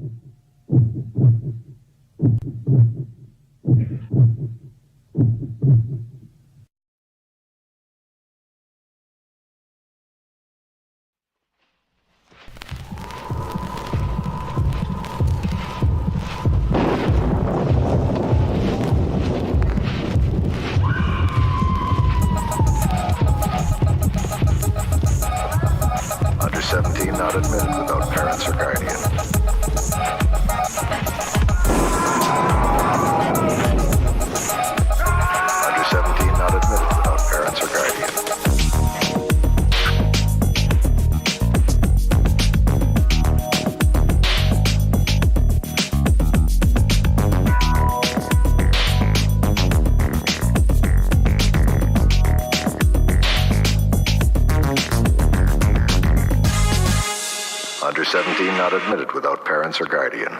Under 17 not admitted without parents or guardian. Under 17 not admitted without parents or guardian. Under 17 not admitted without parents or guardian.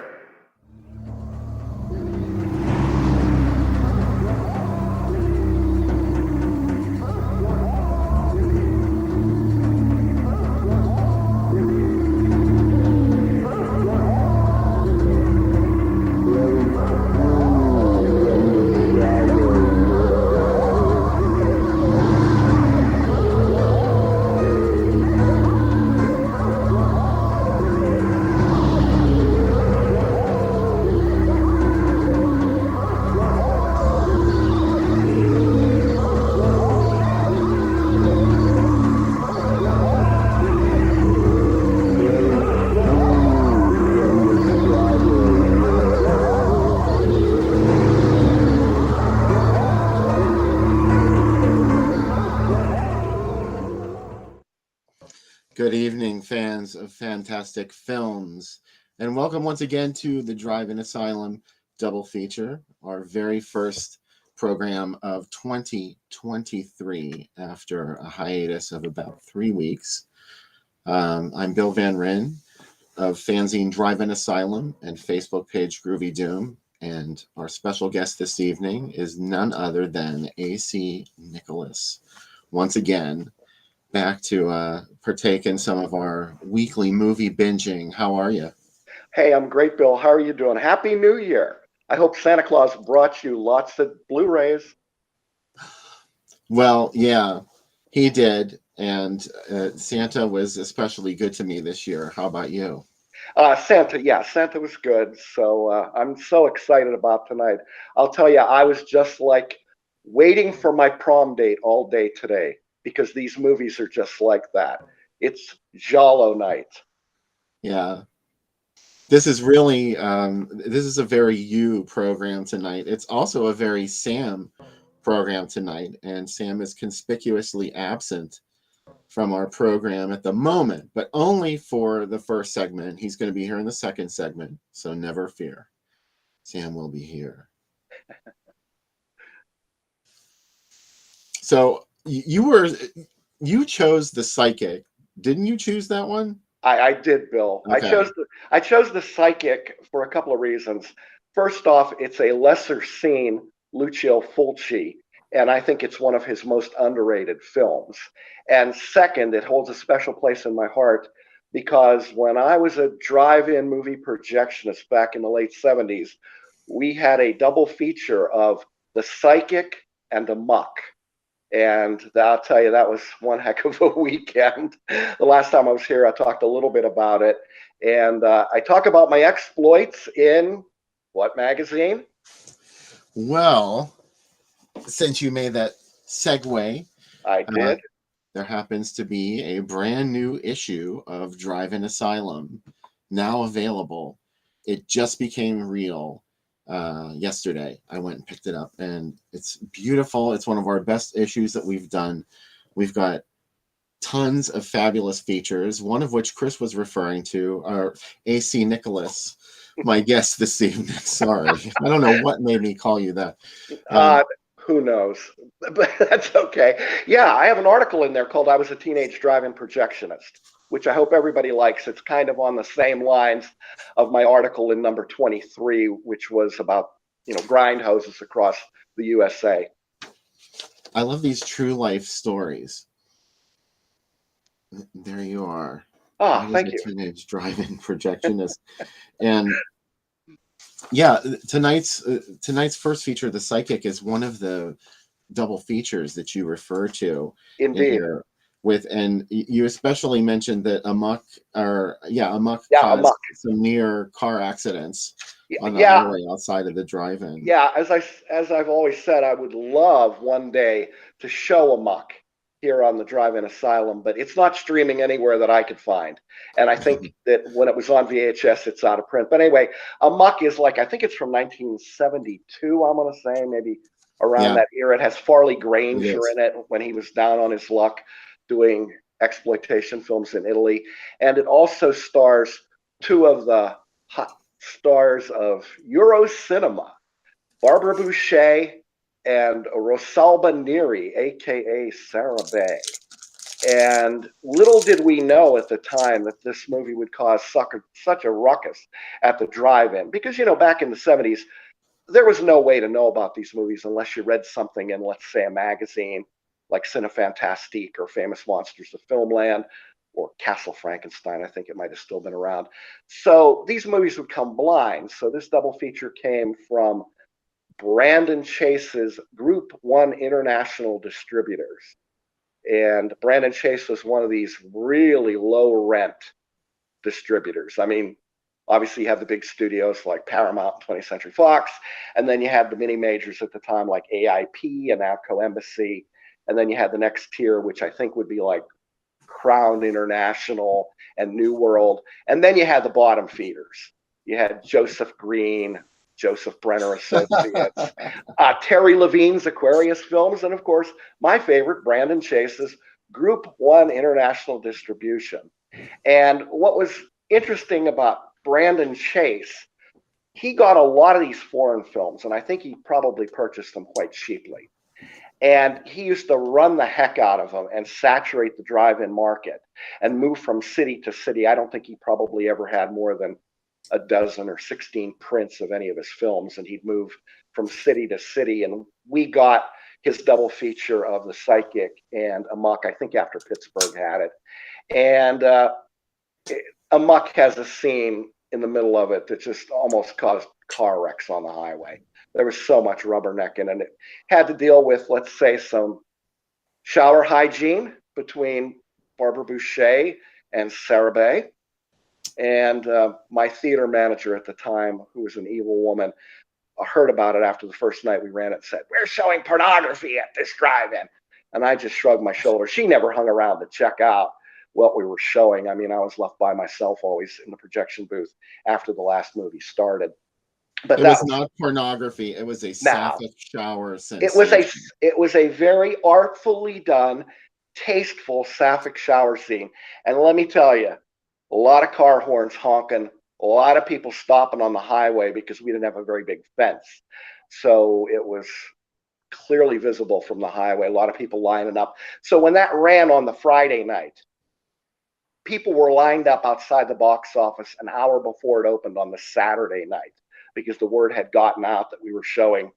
Good evening, fans of fantastic films, and welcome once again to the Drive-In Asylum double feature, our very first program of 2023 after a hiatus of about 3 weeks. I'm Bill Van Ryn of fanzine Drive-In Asylum and Facebook page Groovy Doom, and our special guest this evening is none other than AC Nicholas. Once again, back to partake in some of our weekly movie binging. How are you? Hey, I'm great, Bill. How are you doing? Happy New Year. I hope Santa Claus brought you lots of Blu-rays. Well, yeah, he did. And Santa was especially good to me this year. How about you? Santa was good. So I'm so excited about tonight. I'll tell you, I was just like waiting for my prom date all day today, because these movies are just like that. It's Giallo night. Yeah. This is really, this is a very you program tonight. It's also a very Sam program tonight. And Sam is conspicuously absent from our program at the moment, but only for the first segment. He's going to be here in the second segment, so never fear. Sam will be here. So you chose The Psychic. Didn't you choose that one? I did, Bill. Okay. I chose The Psychic for a couple of reasons. First off, it's a lesser seen Lucio Fulci, and I think it's one of his most underrated films. And second, it holds a special place in my heart because when I was a drive-in movie projectionist back in the late 70s, we had a double feature of The Psychic and The Muck. And I'll tell you, that was one heck of a weekend. The last time I was here, I talked a little bit about it. And I talk about my exploits in what magazine? Well, since you made that segue, I did. There happens to be a brand new issue of Drive-In Asylum now available. It just became real yesterday. I went and picked it up, and it's beautiful. It's one of our best issues that we've done. We've got tons of fabulous features, one of which Chris was referring to, our AC Nicholas, my guest this evening. Sorry. I don't know what made me call you that. Who knows? But that's okay. Yeah, I have an article in there called I Was a Teenage Drive-In Projectionist, which I hope everybody likes. It's kind of on the same lines of my article in number 23, which was about, grind houses across the USA. I love these true life stories. There you are. Ah, I was thank a you. teenage drive-in projectionist, and yeah, tonight's first feature, The Psychic, is one of the double features that you refer to in Indeed. here with, and you especially mentioned that Amok Yeah, caused Amok. some near car accidents on the Yeah, highway outside of the drive-in. yeah. As I've always said, I would love one day to show Amok here on the Drive-In Asylum, but it's not streaming anywhere that I could find. And I think that when it was on VHS, it's out of print. But anyway, Amok is like, I think it's from 1972. I'm gonna say maybe around Yeah, that era. It has Farley it Granger is. in it when he was down on his luck doing exploitation films in Italy, and it also stars two of the hot stars of Euro cinema, Barbara Boucher and Rosalba Neri, aka Sarah Bay. And little did we know at the time that this movie would cause such a ruckus at the drive-in, because back in the 70s, there was no way to know about these movies unless you read something in, let's say, a magazine like Cinefantastique or Famous Monsters of Filmland or Castle Frankenstein. I think it might have still been around. So these movies would come blind. So this double feature came from Brandon Chase's Group One International Distributors. And Brandon Chase was one of these really low rent distributors. I mean, obviously you have the big studios like Paramount, 20th Century Fox, and then you had the mini majors at the time like AIP and Avco Embassy, and then you had the next tier, which I think would be like Crown International and New World, and then you had the bottom feeders. You had Joseph Green, Joseph Brenner Associates, Terry Levine's Aquarius Films, and of course my favorite, Brandon Chase's Group One International Distribution. And what was interesting about Brandon Chase, he got a lot of these foreign films, and I think he probably purchased them quite cheaply. And he used to run the heck out of them and saturate the drive-in market and move from city to city. I don't think he probably ever had more than a dozen or 16 prints of any of his films, and he'd move from city to city. And we got his double feature of The Psychic and Amok, I think after Pittsburgh had it. And Amok has a scene in the middle of it that just almost caused car wrecks on the highway. There was so much rubbernecking, and it had to deal with, let's say, some shower hygiene between Barbara Boucher and Sarah Bay. And my theater manager at the time, who was an evil woman, heard about it after the first night we ran it and said, "We're showing pornography at this drive-in." And I just shrugged my shoulders. She never hung around to check out what we were showing. I mean, I was left by myself always in the projection booth after the last movie started. But It that was was not pornography. It was a now. sapphic shower It was a sensation. it was a very artfully done, tasteful sapphic shower scene. And let me tell you, a lot of car horns honking, a lot of people stopping on the highway because we didn't have a very big fence. So it was clearly visible from the highway, a lot of people lining up. So when that ran on the Friday night, people were lined up outside the box office an hour before it opened on the Saturday night because the word had gotten out that we were showing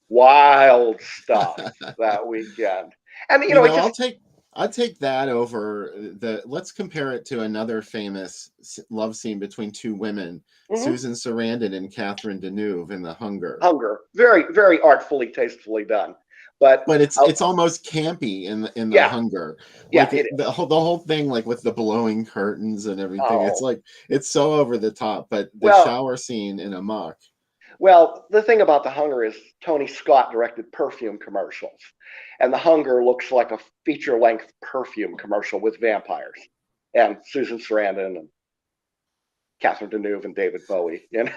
wild stuff that weekend. And You it know, just I'll take that over let's compare it to another famous love scene between two women, mhm, Susan Sarandon and Catherine Deneuve in The Hunger. hunger, very, very artfully, tastefully done. But But it's almost campy in the yeah, Hunger. yeah, Like it the is. whole thing, like with the blowing curtains and everything. It's Oh, like it's so over the top. But the well, shower scene in Amok. well, the thing about the hunger is Tony Scott directed perfume commercials, and the hunger looks like a feature-length perfume commercial with vampires and Susan Sarandon and Catherine Deneuve and David Bowie. It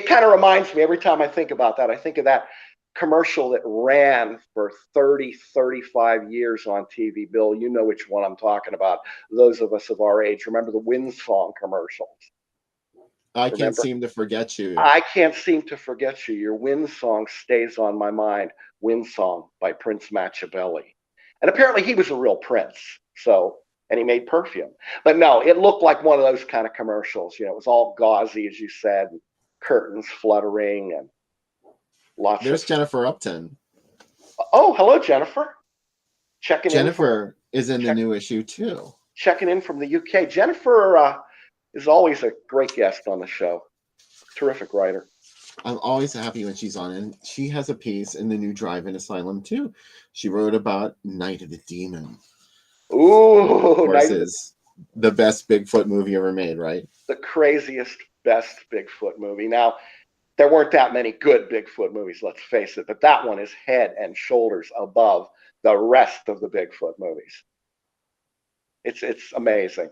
kind of reminds me every time I think about that. I think of that commercial that ran for 30, 35 years on TV. Bill, you know which one I'm talking about. Those of us of our age remember the Windsong commercials. I can't Remember? seem to forget you. I can't seem to forget you. Your Windsong stays on my mind. Windsong by Prince Machiavelli. And apparently he was a real prince. So, and he made perfume. But no, it looked like one of those kind of commercials. It was all gauzy, as you said, and curtains fluttering and lots of. There's Jennifer Upton. Oh, hello, Jennifer. Checking in from Jennifer is in the new issue too. checking in from the UK. Jennifer is always a great guest on the show. Terrific writer. I'm always happy when she's on, and she has a piece in the new Drive-In Asylum too. She wrote about Night of the Demon. Ooh, Of course, is the best Bigfoot movie ever made, right? The craziest, best Bigfoot movie. Now, there weren't that many good Bigfoot movies, let's face it, but that one is head and shoulders above the rest of the Bigfoot movies. It's amazing.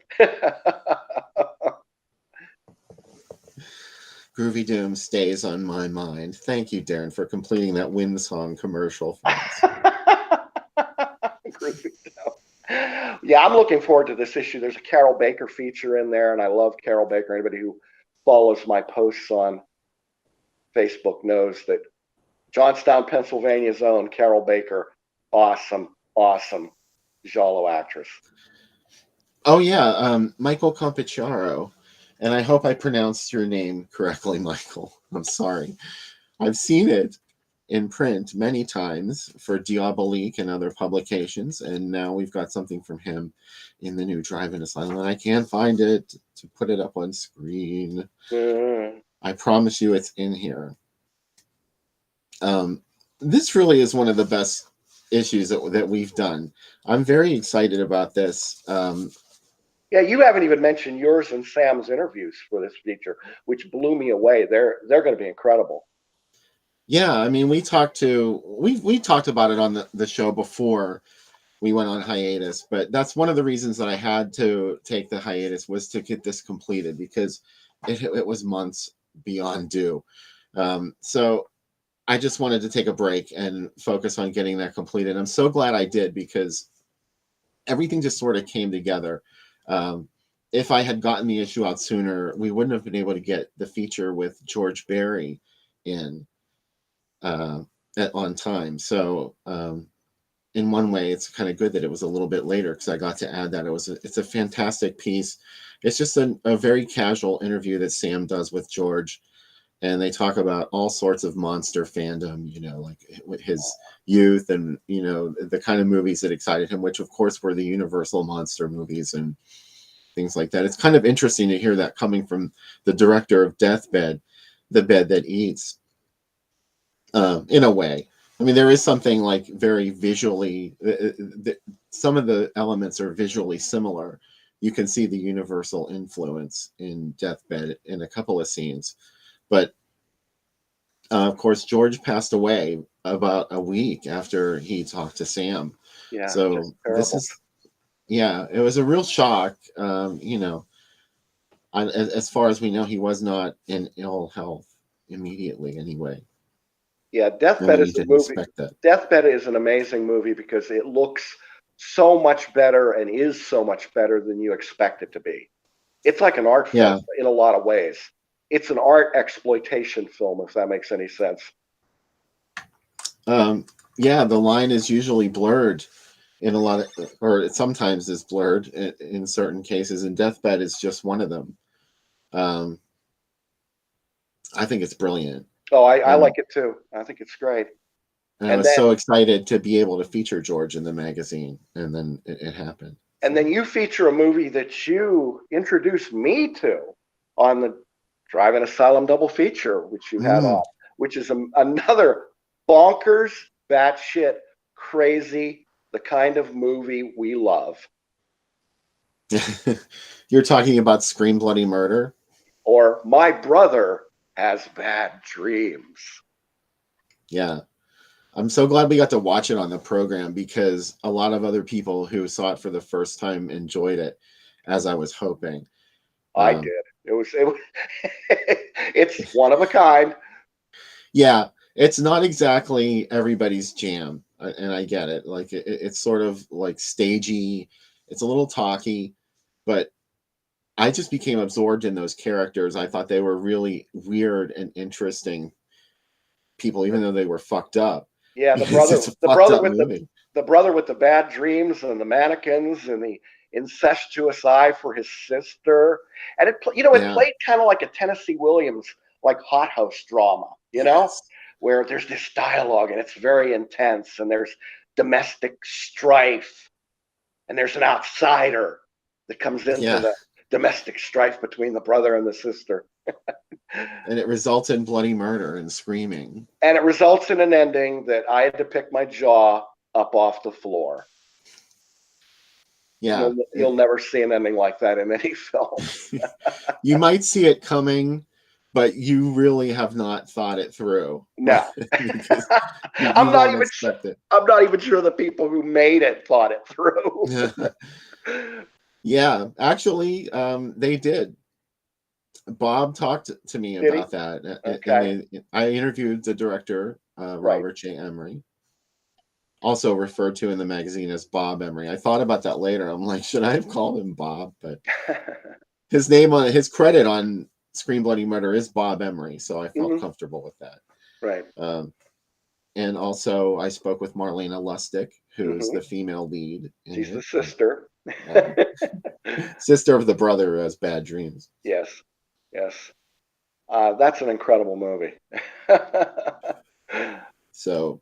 Groovy Doom stays on my mind. Thank you, Darren, for completing that Windsong commercial for us. Groovy Doom. Yeah, I'm looking forward to this issue. There's a Carol Baker feature in there, and I love Carol Baker. Anybody who follows my posts on Facebook knows that Johnstown, Pennsylvania's own Carol Baker, awesome giallo actress. Oh yeah, Michael Compicciaro, and I hope I pronounced your name correctly, Michael. I'm sorry. I've seen it in print many times for Diabolique and other publications, and now we've got something from him in the new Drive-In Asylum, and I can't find it to put it up on screen. I promise you it's in here. This really is one of the best issues that we've done. I'm very excited about this. Yeah, you haven't even mentioned yours and Sam's interviews for this feature, which blew me away. They're going to be incredible. Yeah, I mean, we talked about it on the show before we went on hiatus, but that's one of the reasons that I had to take the hiatus, was to get this completed, because it was months beyond due. So I just wanted to take a break and focus on getting that completed. I'm so glad I did, because everything just sort of came together. If I had gotten the issue out sooner, we wouldn't have been able to get the feature with George Barry in on time. So in one way, it's kind of good that it was a little bit later, because I got to add that. It's a fantastic piece. It's just a very casual interview that Sam does with George, and they talk about all sorts of monster fandom, like his youth and, the kind of movies that excited him, which of course were the Universal monster movies and things like that. It's kind of interesting to hear that coming from the director of Deathbed, The Bed That Eats, in a way. I mean, there is something like very visually, some of the elements are visually similar. You can see the Universal influence in Deathbed in a couple of scenes. But of course, George passed away about a week after he talked to Sam. Yeah. So this is, it was a real shock. As far as we know, he was not in ill health immediately anyway. Yeah, Deathbed is a movie. Deathbed is an amazing movie because it looks so much better and is so much better than you expect it to be. It's like an art film in a lot of ways. It's an art exploitation film, if that makes any sense. The line is usually blurred in a lot of, or it sometimes is blurred in certain cases, and Deathbed is just one of them. I think it's brilliant. Oh, I like it too. I think it's great. And I was so excited to be able to feature George in the magazine, and then it happened. And then you feature a movie that you introduced me to on the Drive-In Asylum double feature, which you had on, which is another bonkers, batshit, crazy, the kind of movie we love. You're talking about Scream Bloody Murder? Or My Brother Has Bad Dreams. Yeah. I'm so glad we got to watch it on the program, because a lot of other people who saw it for the first time enjoyed it, as I was hoping. I did. It was it's one of a kind. Yeah, it's not exactly everybody's jam, and I get it. Like it's sort of like stagey. It's a little talky, but I just became absorbed in those characters. I thought they were really weird and interesting people, even though they were fucked up. Yeah, the brother with the bad dreams and the mannequins and the incestuous eye for his sister, and it played kind of like a Tennessee Williams like hothouse drama, where there's this dialogue and it's very intense and there's domestic strife, and there's an outsider that comes into the domestic strife between the brother and the sister. And it results in bloody murder and screaming. And it results in an ending that I had to pick my jaw up off the floor. Yeah. You'll never see an ending like that in any film. You might see it coming, but you really have not thought it through. No. I'm not even sure the people who made it thought it through. Yeah, actually, they did. Bob talked to me about that. Okay. And I interviewed the director, Robert J. Emery, also referred to in the magazine as Bob Emery. I thought about that later. I'm like, should I have called him Bob? But his name on his credit on Scream Bloody Murder is Bob Emery, so I felt comfortable with that. Right. And also, I spoke with Marlena Lustig, who's the female lead. She's the sister. Sister of the brother who has bad dreams. Yes. Yes. That's an incredible movie. So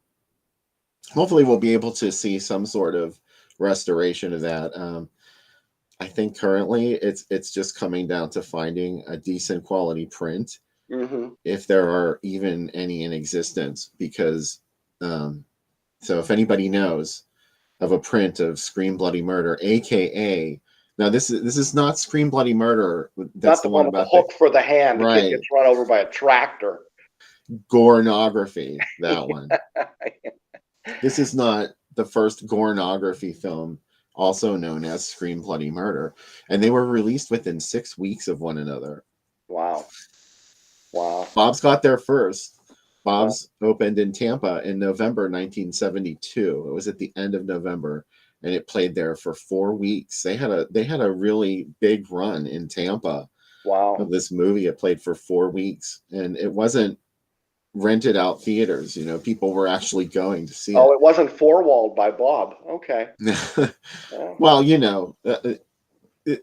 hopefully we'll be able to see some sort of restoration of that. I think currently it's just coming down to finding a decent quality print, if there are even any in existence, because so if anybody knows of a print of Scream Bloody Murder, aka now this is not Scream Bloody Murder. That's not the one about the hook for the hand. Right. The kid gets run over by a tractor. Gorenography, that one. This is not the first Gorenography film, also known as Scream Bloody Murder, and they were released within 6 weeks of one another. Wow. Bob's got there first. Bob's opened in Tampa in November 1972. It was at the end of November, and it played there for 4 weeks. They had a really big run in Tampa. Wow. Of this movie. It played for 4 weeks, and it wasn't rented out theaters. People were actually going to see it. Oh, it wasn't four-walled by Bob. Okay. Well,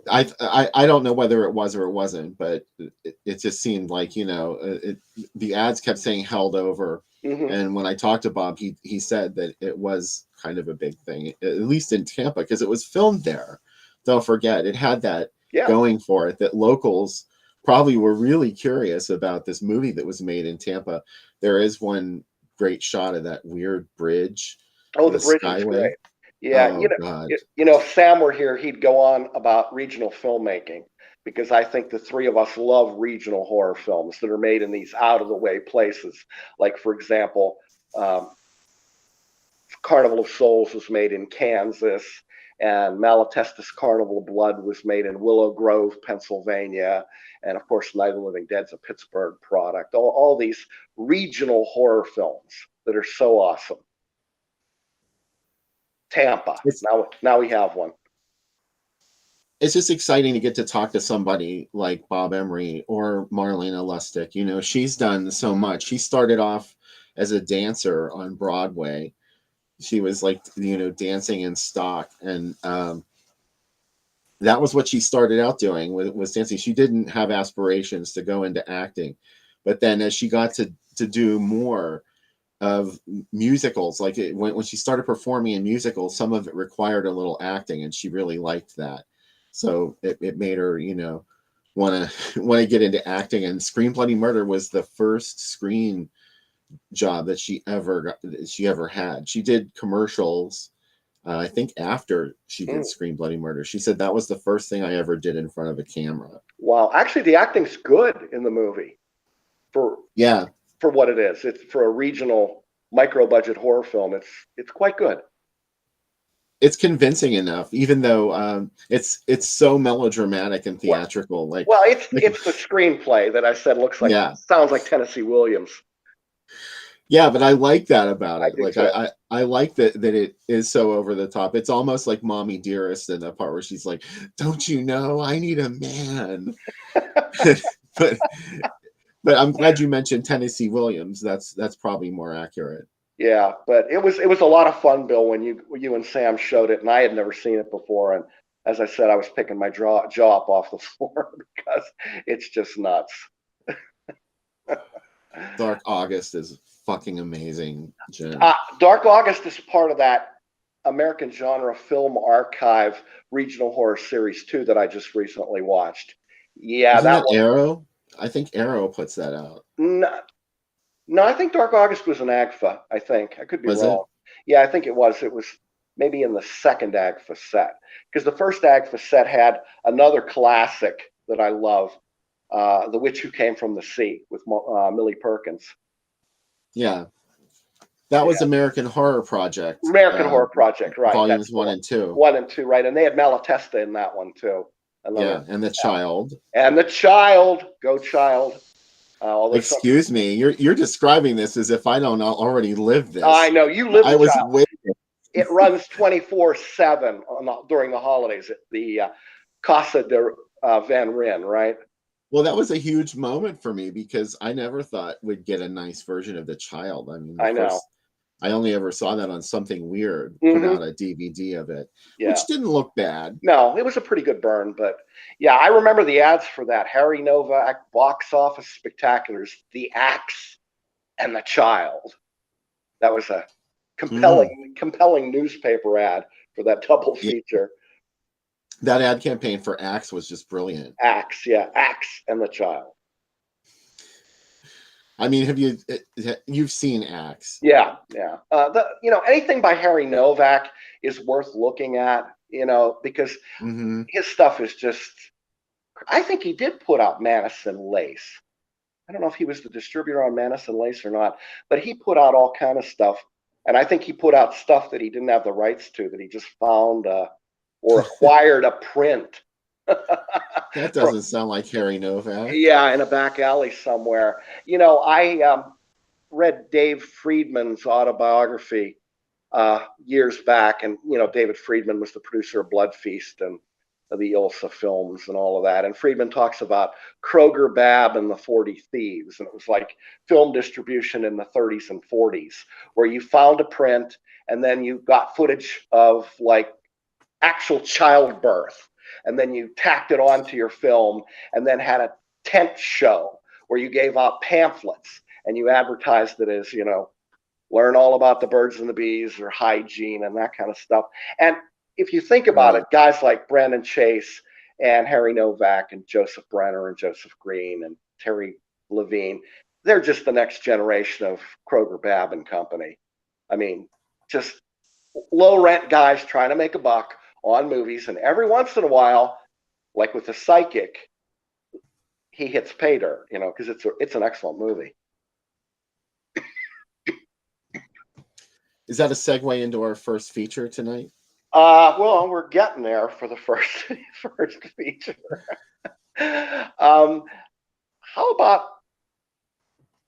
I don't know whether it was or it wasn't, but it just seemed like, the ads kept saying held over. And when I talked to Bob, he said that it was kind of a big thing, at least in Tampa, because it was filmed there. Don't forget, it had that going for it, that locals probably were really curious about this movie that was made in Tampa. There is one great shot of that weird bridge. Oh, the bridge is great. Yeah, if Sam were here, he'd go on about regional filmmaking, because I think the three of us love regional horror films that are made in these out-of-the-way places. Like, for example, Carnival of Souls was made in Kansas, and Malatestis Carnival of Blood was made in Willow Grove, Pennsylvania, and of course Night of the Living Dead's a Pittsburgh product. All these regional horror films that are so awesome. Tampa. Now we have one. It's just exciting to get to talk to somebody like Bob Emery or Marlena Lustig. She's done so much. She started off as a dancer on Broadway. She was dancing in stock, and that was what she started out doing, was dancing. She didn't have aspirations to go into acting, but then as she got to do more of musicals, like when she started performing in musicals, some of it required a little acting, and she really liked that. So it made her, want to get into acting. And Scream Bloody Murder was the first screen job that she ever had. She did commercials, I think, after she did Scream Bloody Murder. She said that was the first thing I ever did in front of a camera. Wow, actually, the acting's good in the movie for what it is. It's for a regional micro-budget horror film. It's quite good. It's convincing enough, even though it's so melodramatic and theatrical. It's the screenplay that I said sounds like Tennessee Williams. Yeah, but I like that about it. I like that it is so over the top. It's almost like Mommy Dearest in the part where she's like, "Don't you know I need a man?" but I'm glad you mentioned Tennessee Williams. That's probably more accurate. Yeah, but it was a lot of fun, Bill, when you and Sam showed it, and I had never seen it before. And as I said, I was picking my jaw up off the floor because it's just nuts. Dark August is fucking amazing, Jim. Dark August is part of that American Genre Film Archive Regional Horror Series 2 that I just recently watched. Yeah, Isn't that that one. Arrow? I think Arrow puts that out. No, no, I think Dark August was an AGFA. I think I could be Was wrong. it? Yeah, I think it was. It was maybe in the second AGFA set because the first AGFA set had another classic that I love, The Witch Who Came from the Sea with Millie Perkins. Yeah. That was Yeah. American Horror Project. American Horror Project, right? Volumes That's the 1 and 2. 1 and 2, right? And they had Malatesta in that one too. Yeah, and the child. And the child, go child. Excuse me, you're describing this as if I don't already live this. I know you live. I was waiting. It runs 24/7 during the holidays at the Casa de Van Ryn, right? Well, that was a huge moment for me because I never thought we'd get a nice version of the child. I mean, I know. I only ever saw that on Something Weird, put out a DVD of it, which didn't look bad. No, it was a pretty good burn, but yeah, I remember the ads for that. Harry Novak, box office spectaculars, The Axe and the Child. That was a compelling newspaper ad for that double feature. That ad campaign for Axe was just brilliant. Axe, yeah, Axe and the Child. I mean, you've seen Axe? Yeah. Anything by Harry Novak is worth looking at, because his stuff is just. I think he did put out Manus and Lace. I don't know if he was the distributor on Manus and Lace or not, but he put out all kind of stuff, and I think he put out stuff that he didn't have the rights to, that he just found or acquired a print. That doesn't sound like Harry Novak. Yeah, in a back alley somewhere. I read Dave Friedman's autobiography years back, and David Friedman was the producer of Blood Feast and the Ilsa films and all of that. And Friedman talks about Kroger Babb and the 40 Thieves, and it was like film distribution in the 30s and 40s, where you found a print and then you got footage of like actual childbirth, and then you tacked it onto your film, and then had a tent show where you gave out pamphlets and you advertised it as, learn all about the birds and the bees or hygiene and that kind of stuff. And if you think about it, guys like Brandon Chase and Harry Novak and Joseph Brenner and Joseph Green and Terry Levine, they're just the next generation of Kroger Babb and Company. I mean, just low rent guys trying to make a buck on movies, and every once in a while, like with The Psychic, he hits pay dirt, because it's an excellent movie. Is that a segue into our first feature tonight? Well, we're getting there for the first feature. How about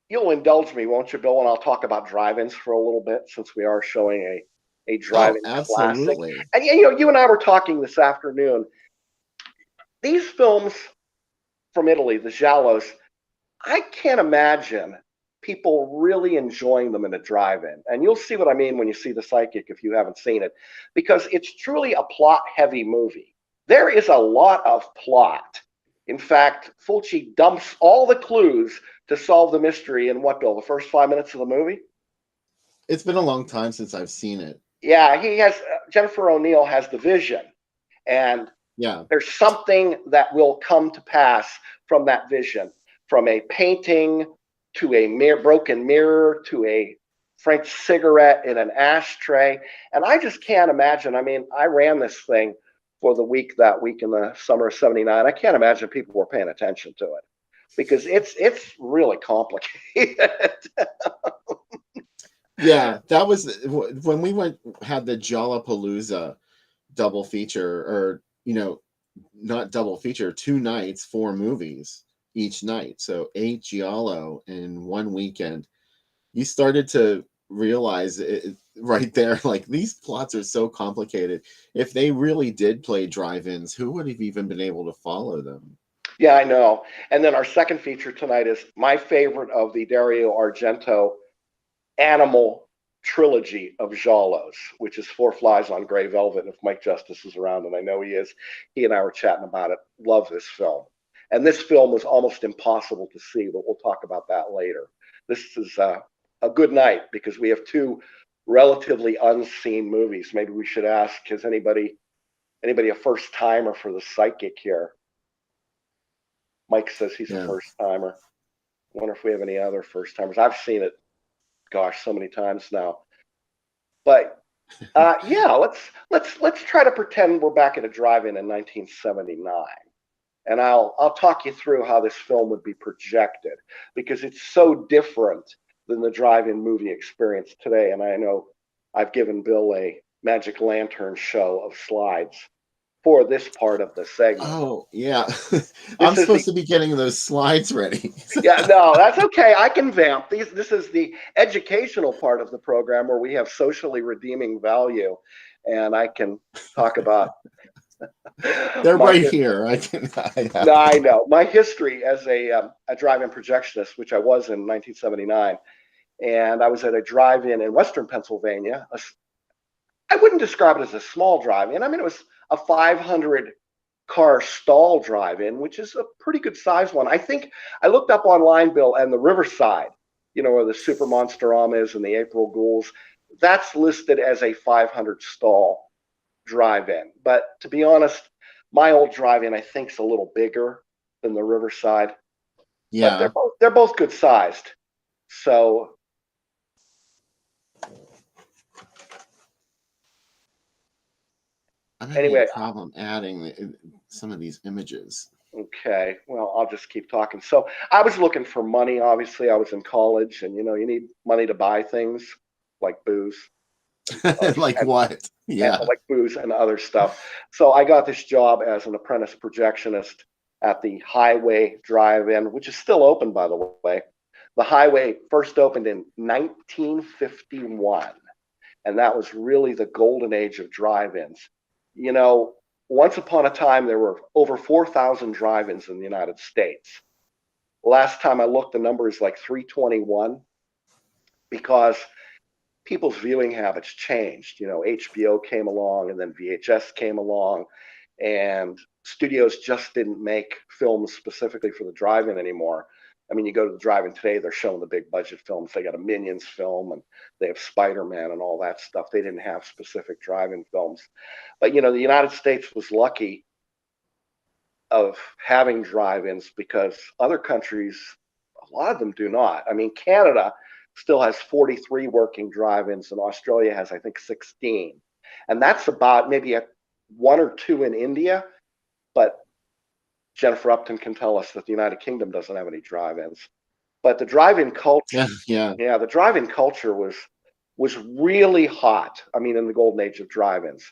you'll indulge me, won't you, Bill? And I'll talk about drive-ins for a little bit, since we are showing a drive-in absolutely. classic. And you and I were talking this afternoon. These films from Italy, the giallos, I can't imagine people really enjoying them in a drive-in. And you'll see what I mean when you see The Psychic if you haven't seen it, because it's truly a plot-heavy movie. There is a lot of plot. In fact, Fulci dumps all the clues to solve the mystery in what, Bill, the first 5 minutes of the movie? It's been a long time since I've seen it. Yeah, he has. Jennifer O'Neill has the vision, and there's something that will come to pass from that vision, from a painting to a broken mirror to a French cigarette in an ashtray, and I just can't imagine. I mean, I ran this thing for that week in the summer of '79. I can't imagine people were paying attention to it, because it's really complicated. Yeah, that was when we had the Jallapalooza double feature, or not double feature, 2 nights, 4 movies each night, so 8 giallo in one weekend. You started to realize it right there, like, these plots are so complicated. If they really did play drive-ins, who would have even been able to follow them? Yeah, I know. And then our second feature tonight is my favorite of the Dario Argento animal trilogy of giallos, which is Four Flies on Gray Velvet. And if Mike Justice is around, and I know he is, he and I were chatting about it. Love this film. And this film was almost impossible to see, but we'll talk about that later. This is a good night, because we have 2 relatively unseen movies. Maybe we should ask, is anybody a first timer for the psychic here? Mike says he's a first timer. Wonder if we have any other first timers. I've seen it, gosh, so many times now. But yeah, let's try to pretend we're back at a drive-in in 1979, and I'll talk you through how this film would be projected, because it's so different than the drive-in movie experience today. And I know I've given Bill a magic lantern show of slides for this part of the segment. Oh, yeah. I'm supposed to be getting those slides ready. Yeah, no, that's okay. I can vamp. This is the educational part of the program where we have socially redeeming value, and I can talk about. They're right here. No, I know my history as a drive-in projectionist, which I was in 1979, and I was at a drive-in in Western Pennsylvania. I wouldn't describe it as a small drive-in. I mean, it was a 500 car stall drive-in, which is a pretty good size one. I think I looked up online, Bill, and the Riverside, where the Super Monsterama is and the April Ghouls, that's listed as a 500 stall drive-in. But to be honest, my old drive-in I think is a little bigger than the Riverside. Yeah, but they're both good sized. So I'm having anyway, a problem adding some of these images. Okay, well, I'll just keep talking. So I was looking for money. Obviously, I was in college, and you need money to buy things like booze. Like what? Yeah. Like booze and other stuff. So I got this job as an apprentice projectionist at the Highway Drive-In, which is still open, by the way. The Highway first opened in 1951, and that was really the golden age of drive-ins. Once upon a time, there were over 4,000 drive-ins in the United States. Last time I looked, the number is like 321, because people's viewing habits changed. HBO came along, and then VHS came along, and studios just didn't make films specifically for the drive-in anymore. I mean, you go to the drive-in today, they're showing the big budget films. They got a Minions film, and they have Spider-Man and all that stuff. They didn't have specific drive-in films. But, the United States was lucky of having drive-ins, because other countries, a lot of them do not. I mean, Canada still has 43 working drive-ins, and Australia has, I think, 16. And that's about maybe one or two in India, but Jennifer Upton can tell us that the United Kingdom doesn't have any drive-ins. But the drive-in culture, the drive-in culture was really hot. I mean, in the golden age of drive-ins,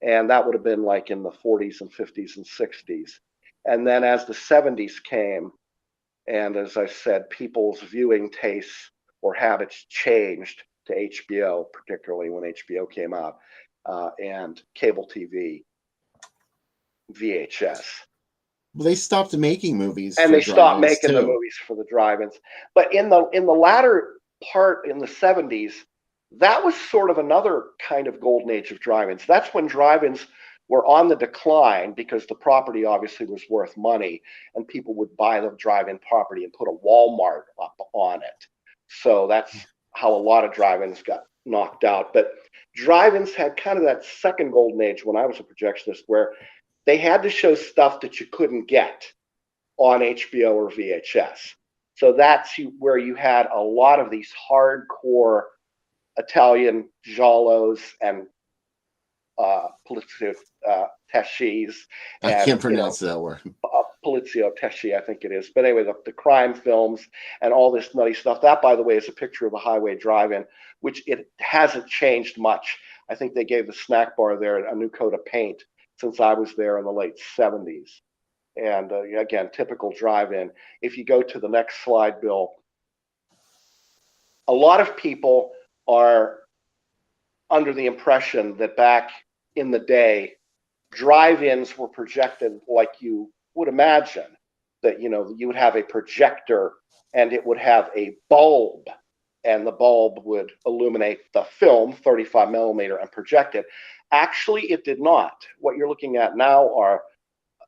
and that would have been like in the 40s and 50s and 60s. And then as the 70s came, and as I said, people's viewing tastes or habits changed to HBO, particularly when HBO came out, and cable TV, VHS. Well, they stopped making movies, and they stopped making the movies for the drive-ins. But in the latter part, in the 70s, that was sort of another kind of golden age of drive-ins. That's when drive-ins were on the decline, because the property obviously was worth money, and people would buy the drive-in property and put a Walmart up on it. So that's how a lot of drive-ins got knocked out. But drive-ins had kind of that second golden age when I was a projectionist, where they had to show stuff that you couldn't get on HBO or VHS. So that's where you had a lot of these hardcore Italian giallos and polizio tescis. I can't pronounce that word. Polizio tesci, I think it is. But anyway, the crime films and all this nutty stuff. That, by the way, is a picture of the Highway Drive-In, which it hasn't changed much. I think they gave the snack bar there a new coat of paint since I was there in the late 70s. And again, typical drive-in. If you go to the next slide, Bill, a lot of people are under the impression that back in the day, drive-ins were projected like you would imagine, that you would have a projector and it would have a bulb, and the bulb would illuminate the film 35 millimeter and project it. Actually, it did not. What you're looking at now are,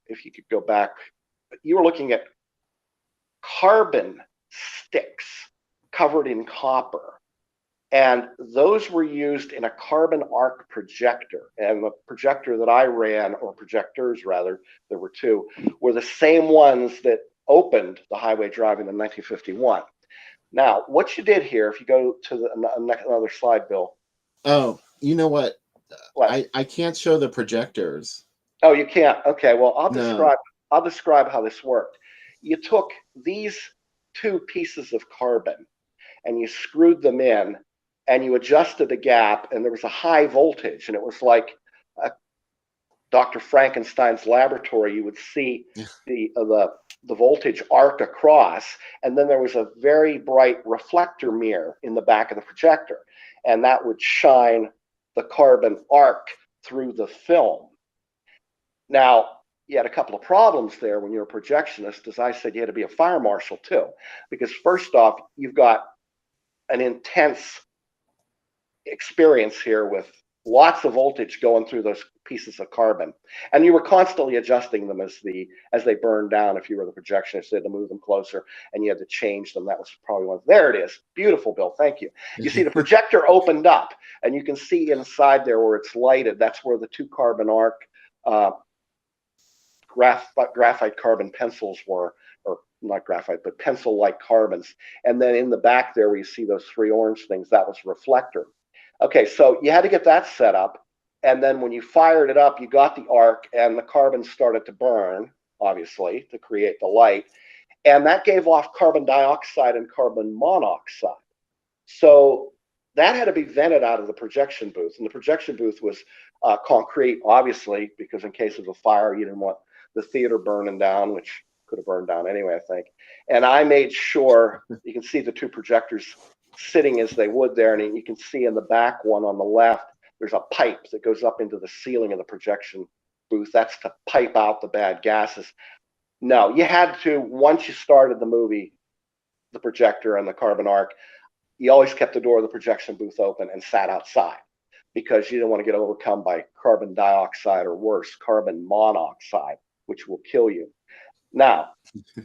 if you could go back, you were looking at carbon sticks covered in copper. And those were used in a carbon arc projector. And the projector that I ran, or projectors rather, there were two, were the same ones that opened the highway driving in 1951. Now, what you did here, if you go to another slide, Bill. Oh, you know what? What? I can't show the projectors. Oh, you can't. Okay, well, No. I'll describe how this worked. You took these two pieces of carbon and you screwed them in and you adjusted the gap, and there was a high voltage, and it was like Dr. Frankenstein's laboratory. You would see the voltage arc across, and then there was a very bright reflector mirror in the back of the projector, and that would shine the carbon arc through the film. Now, you had a couple of problems there when you're a projectionist. As I said, you had to be a fire marshal too, because first off, you've got an intense experience here with lots of voltage going through those pieces of carbon, and you were constantly adjusting them as they burned down. If you were the projectionist, you had to move them closer, and you had to change them. That was probably one. There it is. Beautiful, Bill. Thank you. You see, the projector opened up, and you can see inside there where it's lighted. That's where the two carbon arc graphite carbon pencils were, or not graphite, but pencil-like carbons. And then in the back there, where you see those three orange things, that was reflector. Okay, so you had to get that set up. And then when you fired it up, you got the arc, and the carbon started to burn, obviously, to create the light. And that gave off carbon dioxide and carbon monoxide. So that had to be vented out of the projection booth. And the projection booth was concrete, obviously, because in case of a fire, you didn't want the theater burning down, which could have burned down anyway, I think. And I made sure, you can see the two projectors sitting as they would there, and you can see in the back one on the left, there's a pipe that goes up into the ceiling of the projection booth. That's to pipe out the bad gases. No, you had to, once you started the movie, the projector and the carbon arc, you always kept the door of the projection booth open and sat outside, because you didn't want to get overcome by carbon dioxide, or worse, carbon monoxide, which will kill you. Now,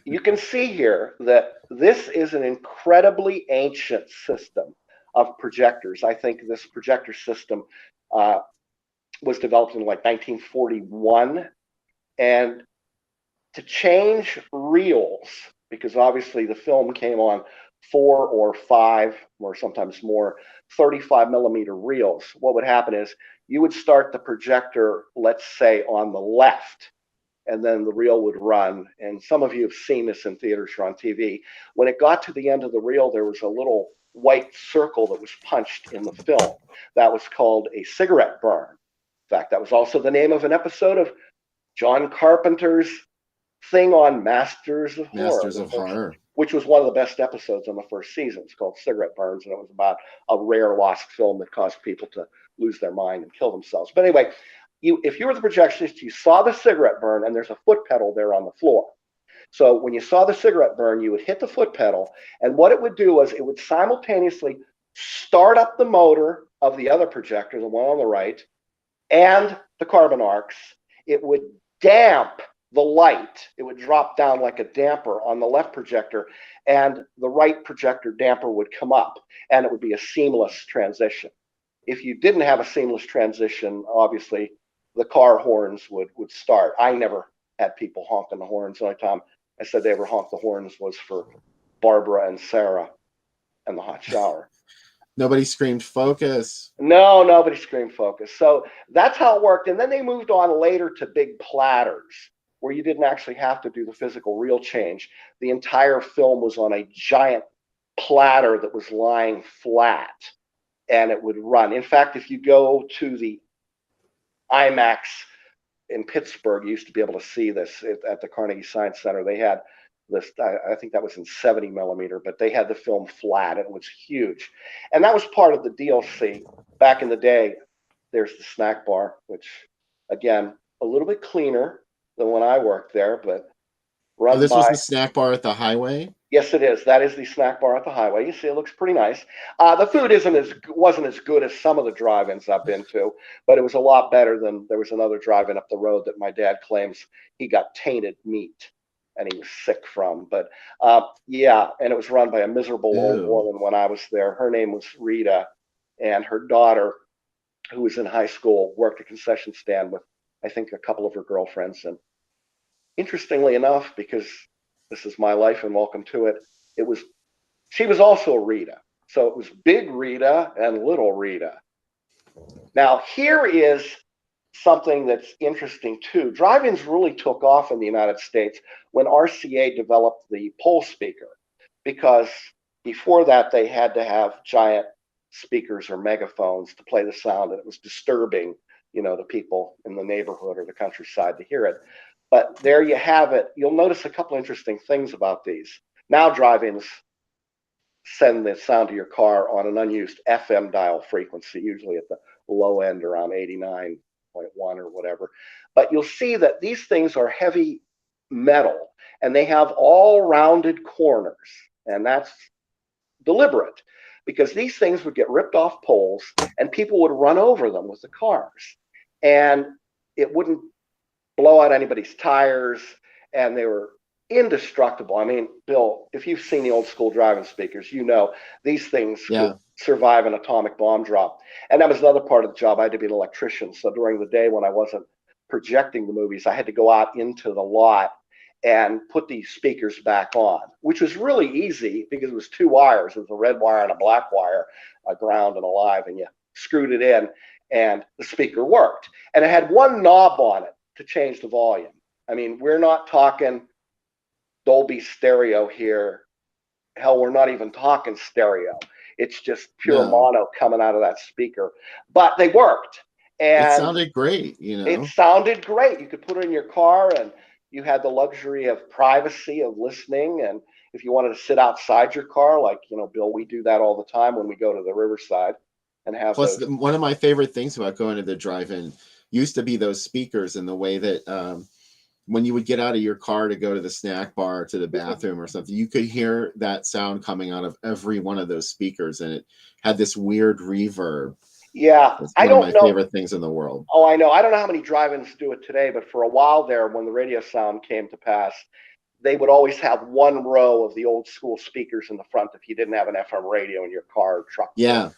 you can see here that this is an incredibly ancient system of projectors. I think this projector system was developed in like 1941. And to change reels, because obviously the film came on 4 or 5, or sometimes more, 35 millimeter reels, what would happen is you would start the projector, let's say, on the left, and then the reel would run. And some of you have seen this in theaters or on TV. When it got to the end of the reel, there was a little white circle that was punched in the film. That was called a cigarette burn. In fact, that was also the name of an episode of John Carpenter's thing on Masters of Horror, which was one of the best episodes on the first season. It's called Cigarette Burns, and it was about a rare lost film that caused people to lose their mind and kill themselves. But anyway, if you were the projectionist, you saw the cigarette burn, and there's a foot pedal there on the floor. So when you saw the cigarette burn, you would hit the foot pedal, and what it would do was it would simultaneously start up the motor of the other projector, the one on the right, and the carbon arcs. It would damp the light. It would drop down like a damper on the left projector, and the right projector damper would come up, and it would be a seamless transition. If you didn't have a seamless transition, obviously the car horns would start. I never had people honking the horns. The only time I said they ever honked the horns was for Barbara and Sarah and the hot shower. Nobody screamed focus. No, nobody screamed focus. So that's how it worked. And then they moved on later to big platters, where you didn't actually have to do the physical reel change. The entire film was on a giant platter that was lying flat, and it would run. In fact, if you go to the IMAX in Pittsburgh, you used to be able to see this at the Carnegie Science Center. They had this, I think that was in 70 millimeter, but they had the film flat, and it was huge. And that was part of the DLC. Back in the day, there's the snack bar, which, again, a little bit cleaner than when I worked there, but run this by. was the snack bar at the highway? Yes, it is. That is the snack bar at the highway. You see, it looks pretty nice. The food wasn't as good as some of the drive-ins I've been to, but it was a lot better than, there was another drive-in up the road that my dad claims he got tainted meat. and he was sick from. But yeah, and it was run by a miserable old Ew. woman when I was there. Her name was Rita, and her daughter, who was in high school, worked a concession stand with, I think, a couple of her girlfriends. And interestingly enough, because this is my life and welcome to it, it was she was also a Rita. So it was Big Rita and Little Rita. Now, here is something that's interesting too. Drive-ins really took off in the United States when RCA developed the pole speaker, because before that they had to have giant speakers or megaphones to play the sound, and it was disturbing, the people in the neighborhood or the countryside to hear it. But there you have it. You'll notice a couple interesting things about these. Now drive-ins send the sound to your car on an unused FM dial frequency, usually at the low end around 89.1 or whatever. But you'll see that these things are heavy metal, and they have all rounded corners, and that's deliberate, because these things would get ripped off poles and people would run over them with the cars, and it wouldn't blow out anybody's tires, and they were indestructible. I mean, Bill, if you've seen the old school driving speakers, these things Yeah. could survive an atomic bomb drop. And that was another part of the job. I had to be an electrician. So during the day when I wasn't projecting the movies, I had to go out into the lot and put these speakers back on, which was really easy because it was two wires. It was a red wire and a black wire, a ground and a live, and you screwed it in and the speaker worked. And it had one knob on it to change the volume. I mean, we're not talking Dolby stereo here. Hell, we're not even talking stereo. It's just pure No. mono coming out of that speaker. But they worked. It And sounded great, it sounded great. You could put it in your car, and you had the luxury of privacy of listening. And if you wanted to sit outside your car, like, Bill, we do that all the time when we go to the Riverside and have Plus, those. one of my favorite things about going to the drive-in used to be those speakers, and the way that when you would get out of your car to go to the snack bar, to the bathroom or something, you could hear that sound coming out of every one of those speakers, and it had this weird reverb. Yeah, It's I one of don't my know. favorite things in the world. Oh, I know. I don't know how many drive-ins do it today, but for a while there, when the radio sound came to pass, they would always have one row of the old school speakers in the front if you didn't have an FM radio in your car or truck, Yeah.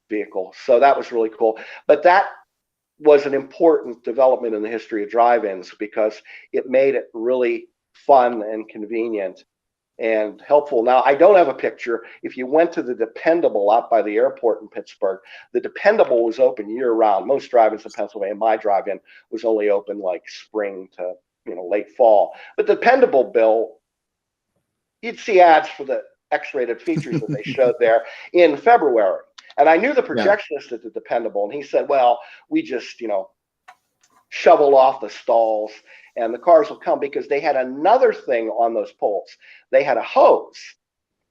vehicle. So that was really cool. But that was an important development in the history of drive-ins because it made it really fun and convenient and helpful. Now, I don't have a picture. If you went to the Dependable out by the airport in Pittsburgh, the Dependable was open year-round. Most drive-ins in Pennsylvania, my drive-in was only open like spring to late fall. But Dependable, Bill, you'd see ads for the X-rated features that they showed there in February. And I knew the projectionist at the Dependable, and he said, well, we just, shovel off the stalls and the cars will come, because they had another thing on those poles. They had a hose,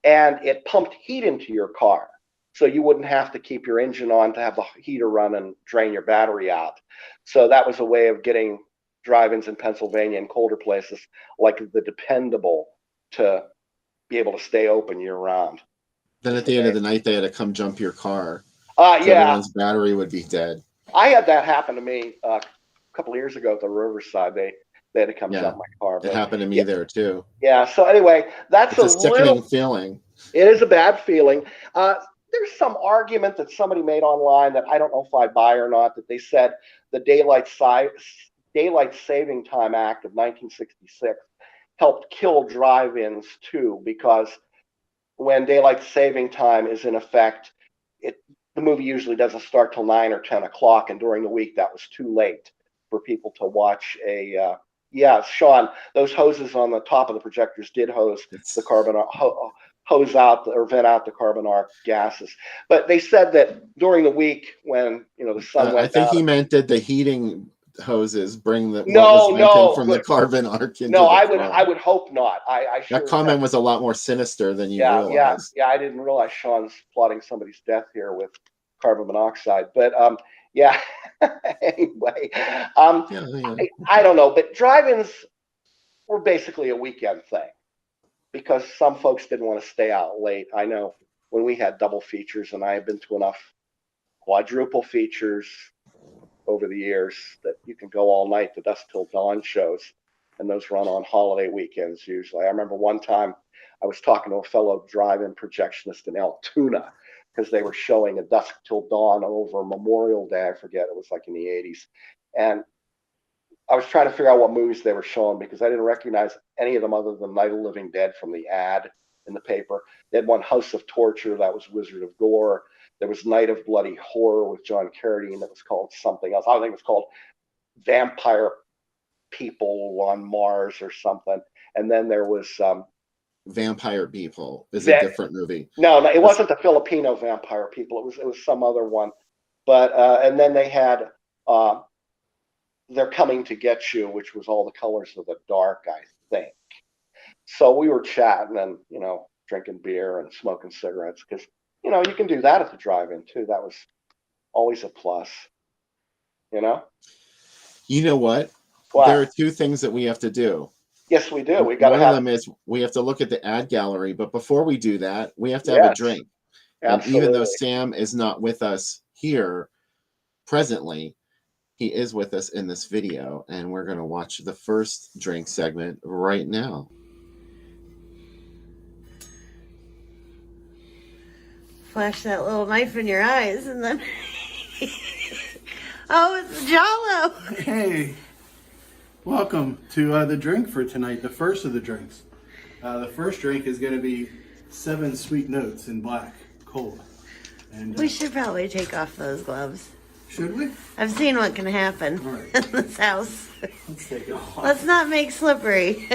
and it pumped heat into your car, so you wouldn't have to keep your engine on to have the heater run and drain your battery out. So that was a way of getting drive-ins in Pennsylvania and colder places like the Dependable to be able to stay open year-round. Then at the end of the night, they had to come jump your car. Yeah. Everyone's battery would be dead. I had that happen to me a couple of years ago at the Riverside. They had to come jump my car. It happened to me there too. Yeah. So anyway, that's a sickening feeling. It is a bad feeling. There's some argument that somebody made online that I don't know if I buy or not, that they said the Daylight Saving Time Act of 1966 helped kill drive-ins too, because when daylight saving time is in effect, the movie usually doesn't start till 9 or 10 o'clock, and during the week that was too late for people to watch a. Sean, those hoses on the top of the projectors did hose out or vent out the carbon arc gases. But they said that during the week when the sun went I think down, he meant that the heating hoses bring the from the carbon arc into I would hope not. I that comment was a lot more sinister than you realized. Yeah, I didn't realize Sean's plotting somebody's death here with carbon monoxide. But anyway, I don't know. But drive-ins were basically a weekend thing because some folks didn't want to stay out late. I know when we had double features, and I have been to enough quadruple features over the years that you can go all night, the dusk till dawn shows. and those run on holiday weekends usually. I remember one time I was talking to a fellow drive-in projectionist in Altoona because they were showing A Dusk Till Dawn over Memorial Day. I forget, it was like in the 80s. And I was trying to figure out what movies they were showing because I didn't recognize any of them other than Night of the Living Dead from the ad in the paper. They had one, House of Torture, that was Wizard of Gore. There was Night of Bloody Horror with John Carradine that was called something else. I think it was called Vampire People on Mars or something. And then there was Vampire People is a different movie. No, it wasn't the Filipino Vampire People. It was some other one. But and then they had They're Coming to Get You, which was All the Colors of the Dark, I think. So we were chatting and, drinking beer and smoking cigarettes because, you can do that at the drive-in too. That was always a plus, You know what? There are two things that we have to do. Yes, we do. We got to One of them is we have to look at the ad gallery, but before we do that, we have to have a drink. Absolutely. And even though Sam is not with us here presently, he is with us in this video, and we're going to watch the first drink segment right now. Flash that little knife in your eyes, and then oh, it's Jalo. Hey, welcome to the drink for tonight. The first of the drinks. The first drink is going to be 7 Sweet Notes in black cola. And We should probably take off those gloves. should we? I've seen what can happen All right. in this house. Let's take it off. Let's not make slippery.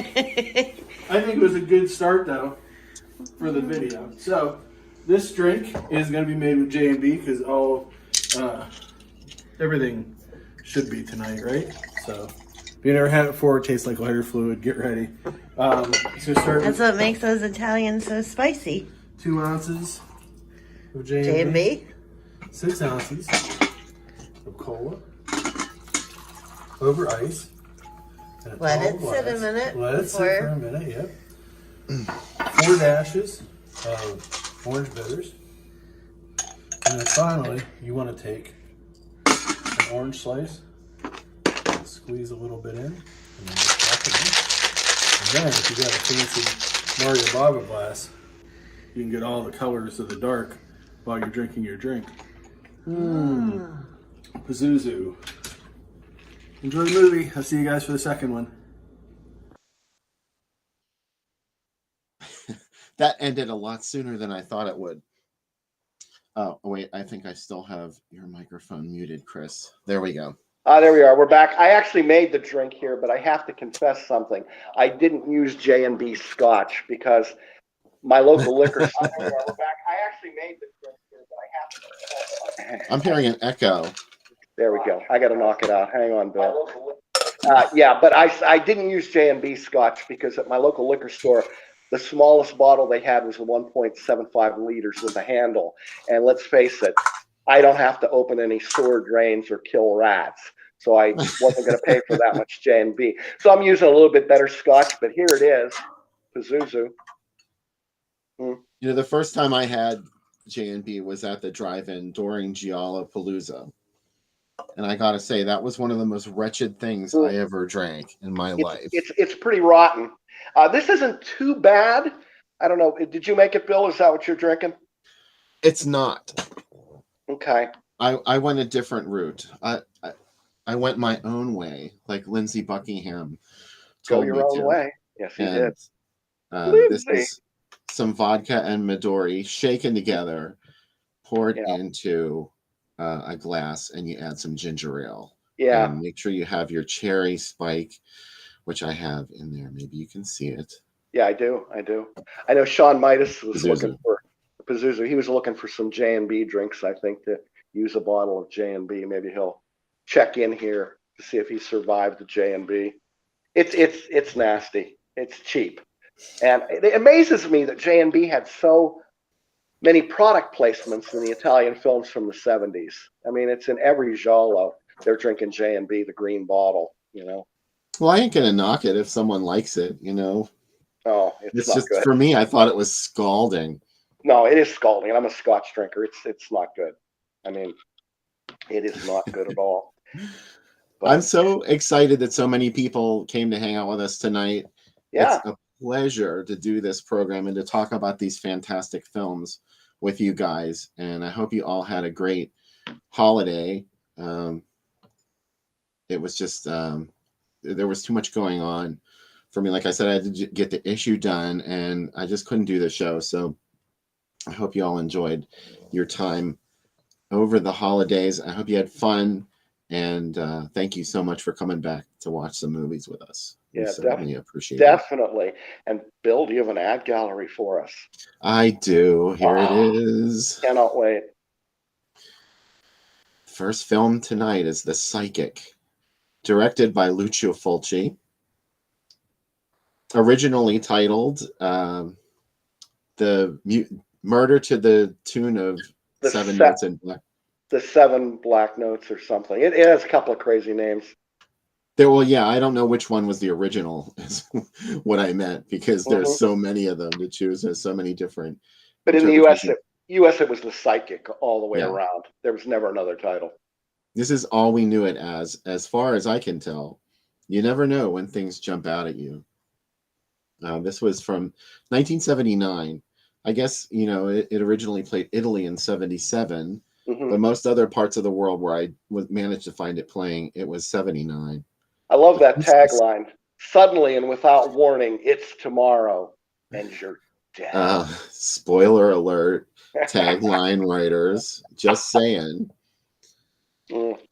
I think it was a good start though for the video. So this drink is going to be made with J&B because everything should be tonight, right? So if you never had it before, it tastes like lighter fluid. Get ready. So start That's what makes those Italians so spicy. 2 ounces of J&B. J&B. 6 ounces of cola over ice. And Let tall it sit glass. a minute Let it sit before- for a minute, yep. 4 dashes of orange bitters. And then finally, you want to take an orange slice, and squeeze a little bit in, and then just pop it in. And then, if you got a fancy Mario Bava glass, you can get all the colors of the dark while you're drinking your drink. Pazuzu. Enjoy the movie. I'll see you guys for the second one. That ended a lot sooner than I thought it would. Oh, wait, I think I still have your microphone muted, Chris. There we go. There we are. We're back. I actually made the drink here, but I have to confess something. I didn't use J&B Scotch because my local liquor store. We're back. I actually made the drink here, but I have to confess something. I'm hearing an echo. There we go. I got to knock it out. Hang on, Bill. But I didn't use J&B Scotch because at my local liquor store, the smallest bottle they had was the 1.75 liters with a handle. And let's face it, I don't have to open any sewer drains or kill rats. So I wasn't going to pay for that much J&B. So I'm using a little bit better Scotch, but here it is, Pazuzu. The first time I had J&B was at the drive-in during Gialli. And I got to say, that was one of the most wretched things I ever drank in my life. It's pretty rotten. This isn't too bad. I don't know. Did you make it, Bill? Is that what you're drinking? It's not. Okay. I went a different route. I went my own way, like Lindsey Buckingham told Go your me own to. way. Yes, he did. This is some vodka and Midori shaken together, poured into a glass, and you add some ginger ale. Yeah. And make sure you have your cherry spike, which I have in there. Maybe you can see it. Yeah, I do. I know Sean Midas was Pazuzu. looking for Pazuzu. He was looking for some J&B drinks, I think, to use a bottle of J&B. Maybe he'll check in here to see if he survived the J&B. It's nasty. It's cheap. And it amazes me that J&B had so many product placements in the Italian films from the 70s. I mean, it's in every giallo. They're drinking J&B, the green bottle, Well, I ain't going to knock it if someone likes it, Oh, it's not just, good. for me, I thought it was scalding. No, it is scalding. I'm a Scotch drinker. It's not good. I mean, it is not good at all. I'm so excited that so many people came to hang out with us tonight. Yeah. It's a pleasure to do this program and to talk about these fantastic films with you guys. And I hope you all had a great holiday. It was just, there was too much going on for me. Like I said, I had to get the issue done and I just couldn't do the show. So I hope you all enjoyed your time over the holidays. I hope you had fun. And thank you so much for coming back to watch some movies with us. We certainly appreciate it. Definitely. And Bill, do you have an ad gallery for us? I do. Here it is. Cannot wait. First film tonight is The Psychic, directed by Lucio Fulci. Originally titled The Murder to the Tune of Seven Notes in Black. The Seven Black Notes or something. It has a couple of crazy names. Well, yeah, I don't know which one was the original, is what I meant, because there's so many of them to choose. There's so many different. But in the U.S., it was The Psychic all the way around. There was never another title. This is all we knew it as far as I can tell. You never know when things jump out at you. This was from 1979. I guess, it originally played Italy in 77, but most other parts of the world where I managed to find it playing, it was 79. I love that tagline. Suddenly and without warning, it's tomorrow, and you're dead. Spoiler alert, tagline writers. Just saying.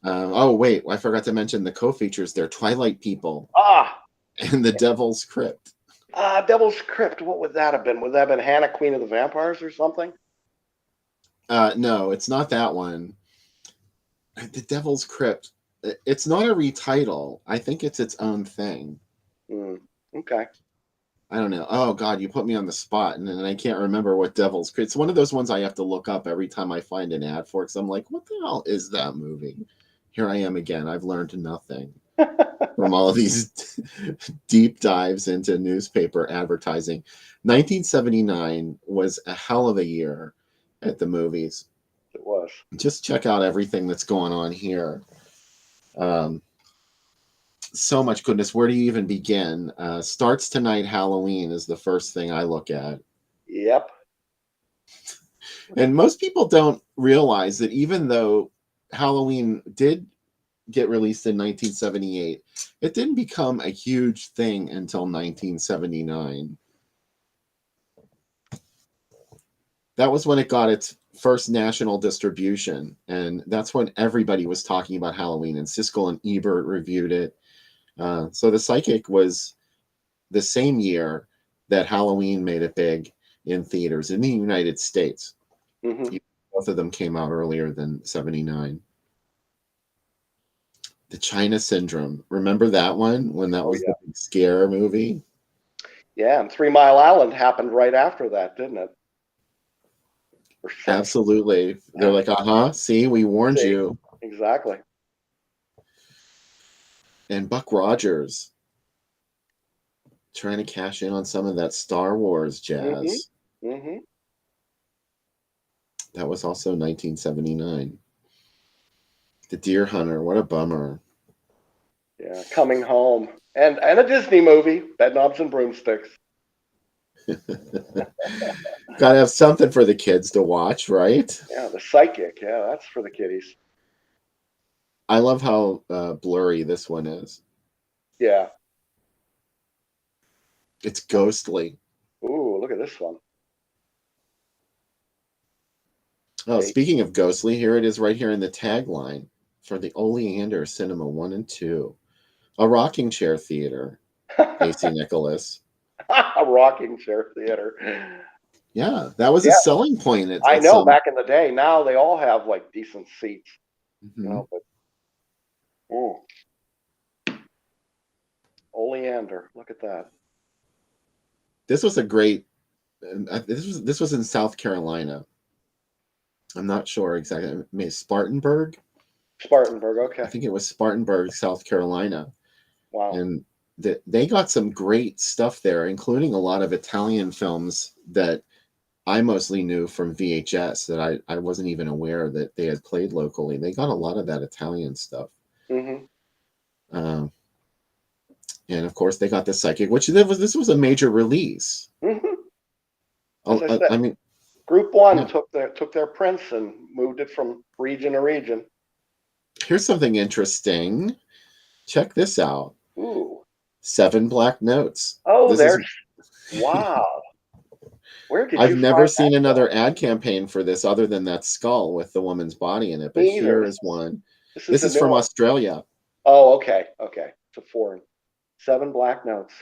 Oh, wait, I forgot to mention the co-features. They're Twilight People. And The Devil's Crypt. Devil's Crypt. What would that have been? Would that have been Hannah, Queen of the Vampires or something? No, it's not that one. The Devil's Crypt. It's not a retitle. I think it's its own thing. Okay. I don't know. Oh, God, you put me on the spot, and then I can't remember what Devil's Crypt. It's one of those ones I have to look up every time I find an ad for it, because I'm like, what the hell is that movie? Here I am again. I've learned nothing from all of these deep dives into newspaper advertising. 1979 was a hell of a year at the movies. It was. Just check out everything that's going on here. So much goodness. Where do you even begin? Starts Tonight Halloween is the first thing I look at. Yep. And most people don't realize that even though Halloween did get released in 1978, it didn't become a huge thing until 1979. That was when it got its first national distribution, and that's when everybody was talking about Halloween, and Siskel and Ebert reviewed it. So The Psychic was the same year that Halloween made it big in theaters in the United States. Both of them came out earlier than 79. The China Syndrome. Remember that one when that was the big scare movie? Yeah, and 3 Mile Island happened right after that, didn't it? Absolutely. They're like, see, we warned you. Exactly. And Buck Rogers trying to cash in on some of that Star Wars jazz. That was also 1979. The Deer Hunter, what a bummer. Yeah, Coming Home. And a Disney movie, Bedknobs and Broomsticks. Gotta have something for the kids to watch, right? Yeah, The Psychic. Yeah, that's for the kiddies. I love how blurry this one is. Yeah. It's ghostly. Ooh, look at this one. Oh, speaking of ghostly, here it is right here in the tagline for the Oleander Cinema 1 and 2. A rocking chair theater, AC Nicholas. A rocking chair theater. Yeah, that was a selling point. I know, back in the day. Now they all have like decent seats. Oleander, look at that. This was a great. This was in South Carolina. I'm not sure exactly. Maybe Spartanburg. Spartanburg, okay. I think it was Spartanburg, South Carolina. Wow. And they got some great stuff there, including a lot of Italian films that I mostly knew from VHS that I wasn't even aware that they had played locally. They got a lot of that Italian stuff. Um, and of course, they got the psychic, which this was a major release. Mm-hmm. As I said, I mean, Group One yeah. took their prints and moved it from region to region. Here's something interesting. Check this out. Ooh. 7 Black Notes. Oh, This is wow. Where did I've you never find that seen film? another ad campaign for this other than that skull with the woman's body in it. But Me here either. is one. This This is a is new from one. Australia. Oh, okay. Okay. It's a foreign. 7 Black Notes.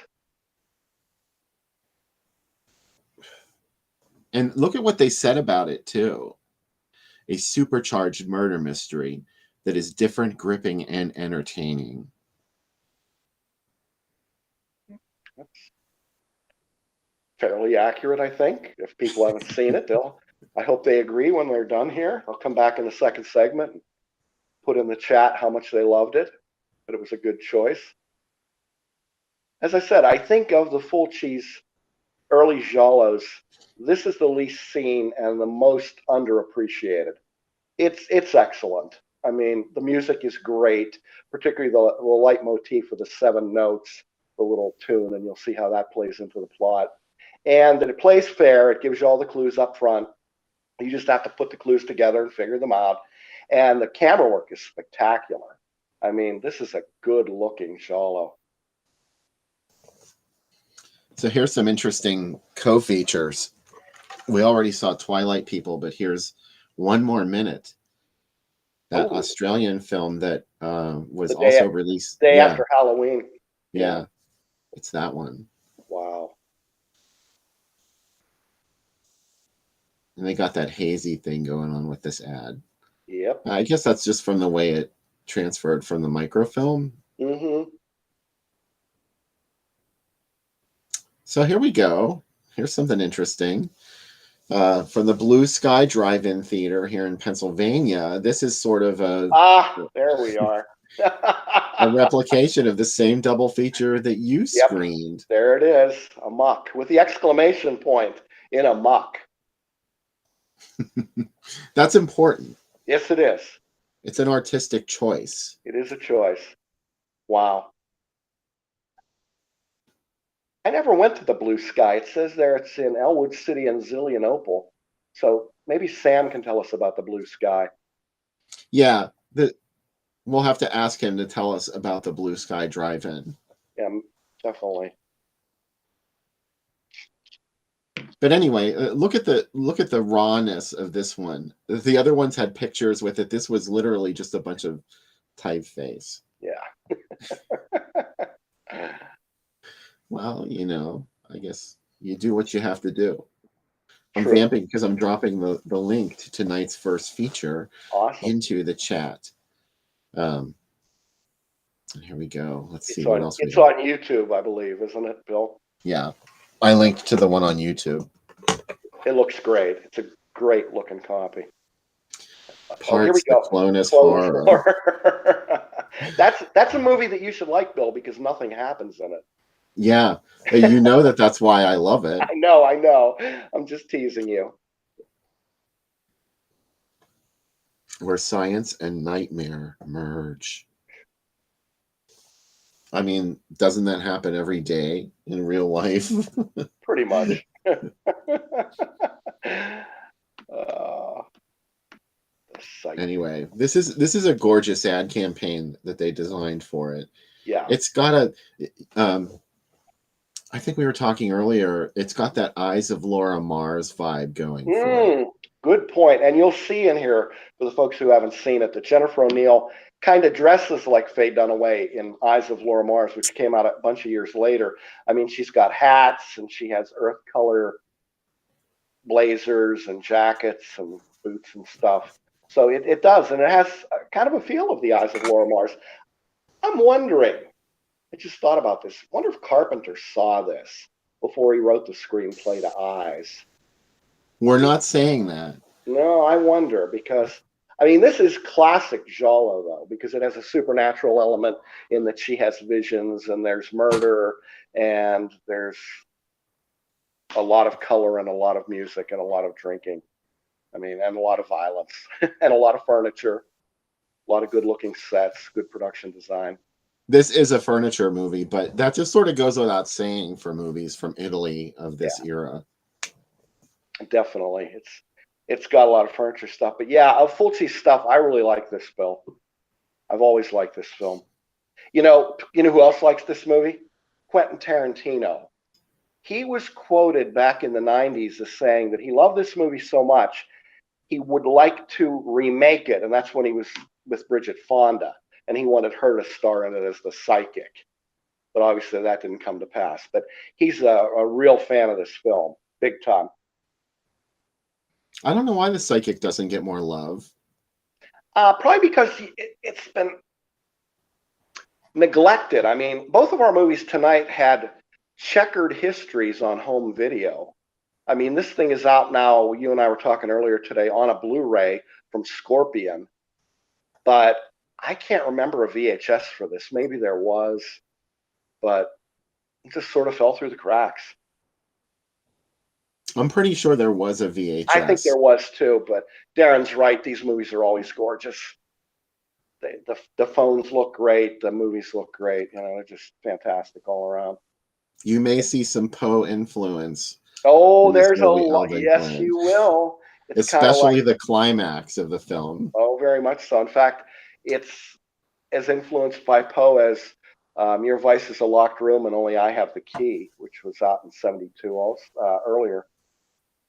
And look at what they said about it, too. A supercharged murder mystery that is different, gripping, and entertaining. That's fairly accurate, I think. If people haven't seen it, I hope they agree when they're done here. I'll come back in the second segment and put in the chat how much they loved it, but it was a good choice. As I said, I think of the Fulci's early giallos, this is the least seen and the most underappreciated. It's excellent. I mean, the music is great, particularly the leitmotif of the 7 notes, the little tune, and you'll see how that plays into the plot. And that it plays fair. It gives you all the clues up front. You just have to put the clues together and figure them out. And the camera work is spectacular. I mean, this is a good-looking giallo. So here's some interesting co-features. We already saw Twilight People, but here's one more minute. That Australian film that was also released. Day after Halloween. Yeah, it's that one. Wow. And they got that hazy thing going on with this ad. Yep. I guess that's just from the way it transferred from the microfilm. Mm-hmm. So here we go. Here's something interesting. From the Blue Sky Drive-In Theater here in Pennsylvania. This is sort of there we are. a replication of the same double feature that you screened. There it is, Amok, with the exclamation point in Amok. That's important. Yes, it is. It's an artistic choice. It is a choice. Wow. I never went to the Blue Sky. It says there it's in Elwood City and Zillionople. So maybe Sam can tell us about the Blue Sky. Yeah, we'll have to ask him to tell us about the Blue Sky Drive-In. Yeah, definitely. But anyway, look at the rawness of this one. The other ones had pictures with it. This was literally just a bunch of typeface. Yeah. Well, I guess you do what you have to do. I'm True. vamping because I'm dropping the link to tonight's first feature into the chat. And here we go. Let's see what else it's on YouTube, I believe, isn't it, Bill? Yeah. I linked to the one on YouTube. It looks great. It's a great looking copy. Here we go. Clonus Horror. That's a movie that you should like, Bill, because nothing happens in it. Yeah, that's why I love it. I know. I'm just teasing you. Where science and nightmare merge. I mean, doesn't that happen every day in real life? Pretty much. Anyway, this is a gorgeous ad campaign that they designed for it. Yeah. It's got I think we were talking earlier, it's got that Eyes of Laura Mars vibe going for it. Good point. And you'll see in here, for the folks who haven't seen it, that Jennifer O'Neill kind of dresses like Faye Dunaway in Eyes of Laura Mars, which came out a bunch of years later. I mean, she's got hats and she has earth color blazers and jackets and boots and stuff. So it does, and it has kind of a feel of the Eyes of Laura Mars. I'm wondering, I just thought about this. I wonder if Carpenter saw this before he wrote the screenplay to Eyes. We're not saying that. No, I wonder, because, I mean, this is classic giallo, though, because it has a supernatural element in that she has visions and there's murder and there's a lot of color and a lot of music and a lot of drinking. I mean, and a lot of violence and a lot of furniture, a lot of good-looking sets, good production design. This is a furniture movie, but that just sort of goes without saying for movies from Italy of this era. Definitely. It's got a lot of furniture stuff. But yeah, of Fulci's stuff, I really like this film. I've always liked this film. You know who else likes this movie? Quentin Tarantino. He was quoted back in the 90s as saying that he loved this movie so much he would like to remake it, and that's when he was with Bridget Fonda, and he wanted her to star in it as the psychic. But obviously that didn't come to pass. But he's a real fan of this film, big time. I don't know why the psychic doesn't get more love. Probably because it's been neglected. I mean, both of our movies tonight had checkered histories on home video. I mean, this thing is out now. You and I were talking earlier today on a Blu-ray from Scorpion, but I can't remember a VHS for this. Maybe there was, but it just sort of fell through the cracks. I'm pretty sure there was a VHS. I think there was too, but Darren's right. These movies are always gorgeous. The phones look great. The movies look great. You know, they're just fantastic all around. You may see some Poe influence. Oh, there's a lot. Yes, you will. It's especially like the climax of the film. Oh, very much so. In fact, it's as influenced by Poe as Your Vice is a Locked Room and Only I Have the Key, which was out in '72 earlier.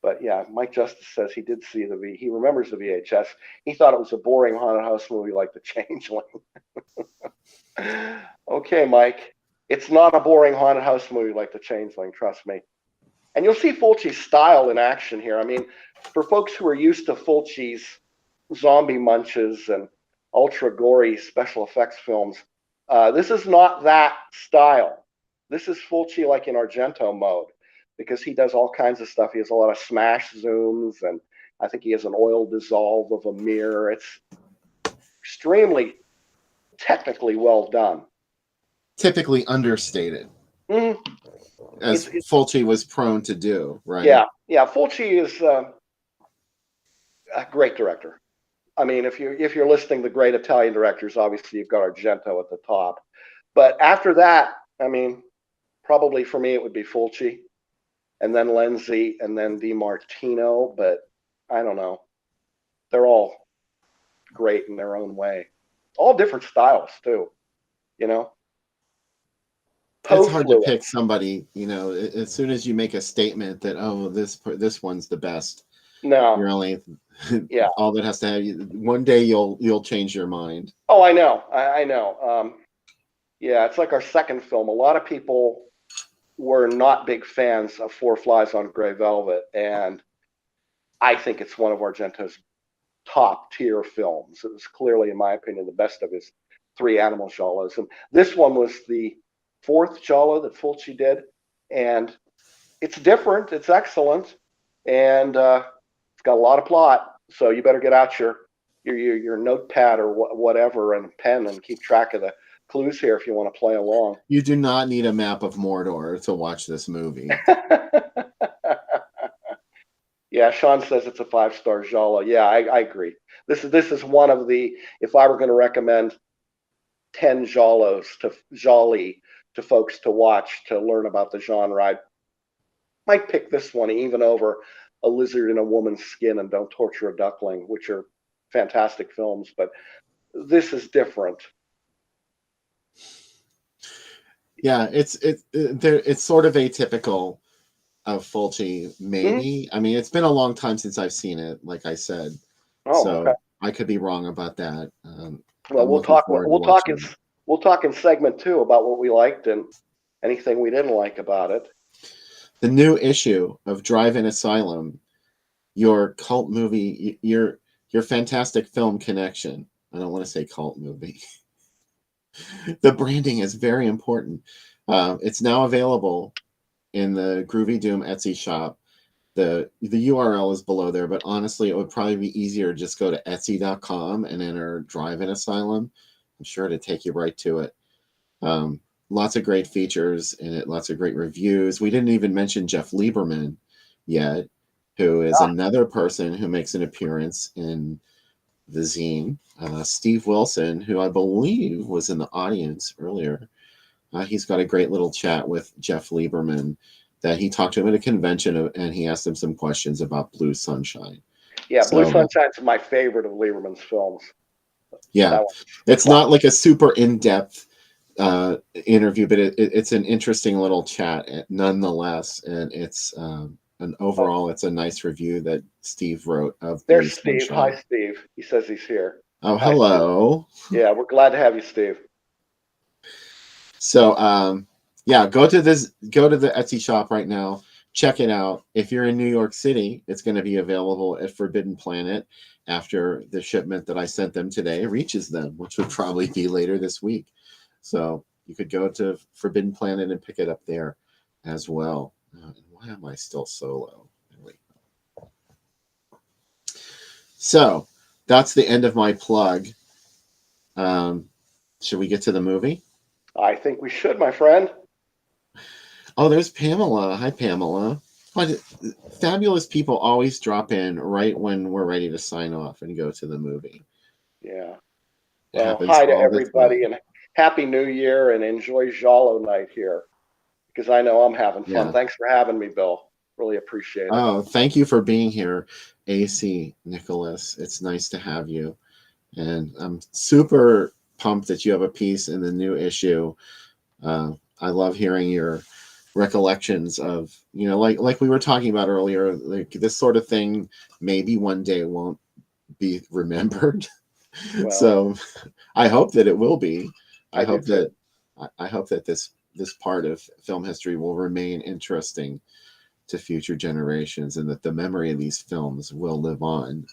But yeah, Mike Justice says he did see he remembers the VHS. He thought it was a boring haunted house movie like The Changeling. Okay, Mike, it's not a boring haunted house movie like The Changeling, trust me. And you'll see Fulci's style in action here. I mean, for folks who are used to Fulci's zombie munches and ultra gory special effects films, this is not that style. This is Fulci like in Argento mode, because he does all kinds of stuff. He has a lot of smash zooms, and I think he has an oil dissolve of a mirror. It's extremely technically well done. Typically understated. Mm-hmm. As Fulci was prone to do, right? Yeah. Fulci is a great director. I mean, if you're listing the great Italian directors, obviously you've got Argento at the top. But after that, I mean, probably for me it would be Fulci, and then Lenzi, and then Di Martino. But I don't know. They're all great in their own way. All different styles too, you know. It's hard to pick somebody, you know, as soon as you make a statement that, oh, this one's the best. No. You're only, yeah. All that has to have one day you'll change your mind. Oh, I know. I know. Yeah, it's like our second film. A lot of people were not big fans of Four Flies on Grey Velvet, and I think it's one of Argento's top tier films. It was clearly, in my opinion, the best of his three animal giallos. And this one was the fourth giallo that Fulci did, and it's different. It's excellent, and it's got a lot of plot. So you better get out your notepad or whatever and pen and keep track of the clues here if you want to play along. You do not need a map of Mordor to watch this movie. Yeah, Sean says it's a 5-star giallo. Yeah, I agree. This is one of the, if I were going to recommend 10 gialli to folks to watch to learn about the genre, I might pick this one even over A Lizard in a Woman's Skin and Don't Torture a Duckling, which are fantastic films, but this is different. Yeah, it's sort of atypical of Fulci, maybe. Mm-hmm. I mean, it's been a long time since I've seen it, like I said. Oh, so okay. I could be wrong about that. Well, we'll talk in segment 2 about what we liked and anything we didn't like about it. The new issue of Drive-In Asylum, your cult movie, your fantastic film connection. I don't want to say cult movie. The branding is very important. It's now available in the Groovy Doom Etsy shop. The URL is below there, but honestly, it would probably be easier to just go to Etsy.com and enter Drive-In Asylum. I'm sure to take you right to it. Lots of great features in it, lots of great reviews. We didn't even mention Jeff Lieberman yet, who is another person who makes an appearance in the zine. Steve Wilson, who I believe was in the audience earlier, he's got a great little chat with Jeff Lieberman that he talked to him at a convention, and he asked him some questions about Blue Sunshine. Yeah, Blue So, Sunshine's my favorite of Lieberman's films. yeah, That one's it's fun. not like a super in-depth interview, but it's an interesting little chat nonetheless, and it's an overall it's a nice review that Steve wrote of Blue There's Steve. Sunshine. Hi, Steve. He says he's here. Oh, Hi, hello. Steve. Yeah, we're glad to have you, Steve. So yeah, go to the Etsy shop right now. Check it out. If you're in New York City, it's going to be available at Forbidden Planet after the shipment that I sent them today reaches them, which would probably be later this week. So you could go to Forbidden Planet and pick it up there as well. Why am I still solo? Wait. So that's the end of my plug. Should we get to the movie? I think we should, my friend. Oh, there's Pamela. Hi, Pamela. Fabulous people always drop in right when we're ready to sign off and go to the movie. Yeah. It Well, happens hi to all the everybody, time. and Happy New Year, and enjoy Giallo night here, because I know I'm having fun. Yeah. Thanks for having me, Bill. Really appreciate it. Oh, thank you for being here, AC Nicholas. It's nice to have you. And I'm super pumped that you have a piece in the new issue. I love hearing your recollections of, like we were talking about earlier, like this sort of thing maybe one day won't be remembered. Well, So I hope that it will be. I do hope too. that this part of film history will remain interesting to future generations, and that the memory of these films will live on.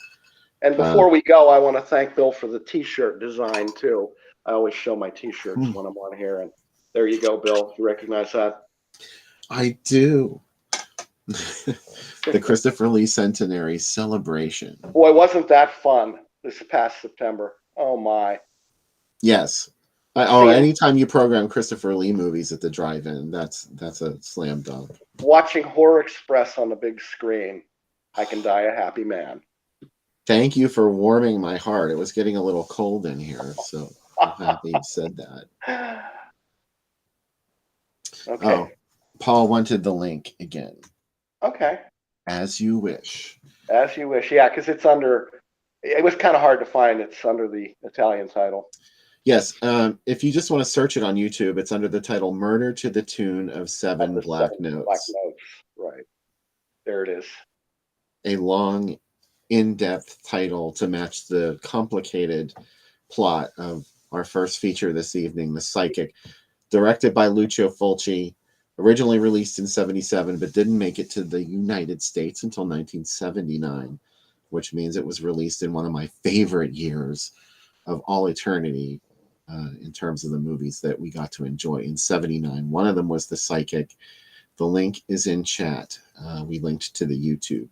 And before we go, I want to thank Bill for the T-shirt design too. I always show my T-shirts when I'm on here, and there you go, Bill. You recognize that? I do. The Christopher Lee Centenary Celebration. Boy, wasn't that fun this past September? Oh my! Yes. Anytime you program Christopher Lee movies at the drive-in, that's a slam dunk. Watching Horror Express on the big screen, I can die a happy man. Thank you for warming my heart. It was getting a little cold in here, so I'm happy you said that. Okay. Oh, Paul wanted the link again. Okay. As you wish. As you wish. Yeah, because it was kind of hard to find. It's under the Italian title. Yes. If you just want to search it on YouTube, it's under the title Murder to the Tune of Seven Black Notes. Black Notes. Right. There it is. A long, in-depth title to match the complicated plot of our first feature this evening, The Psychic, directed by Lucio Fulci, originally released in 1977, but didn't make it to the United States until 1979, which means it was released in one of my favorite years of all eternity in terms of the movies that we got to enjoy in 1979. One of them was The Psychic. The link is in chat. We linked to the YouTube.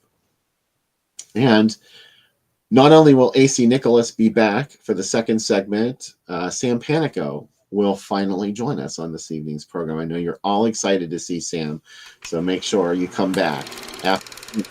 And not only will AC Nicholas be back for the second segment, Sam Panico will finally join us on this evening's program. I know you're all excited to see Sam, so make sure you come back after.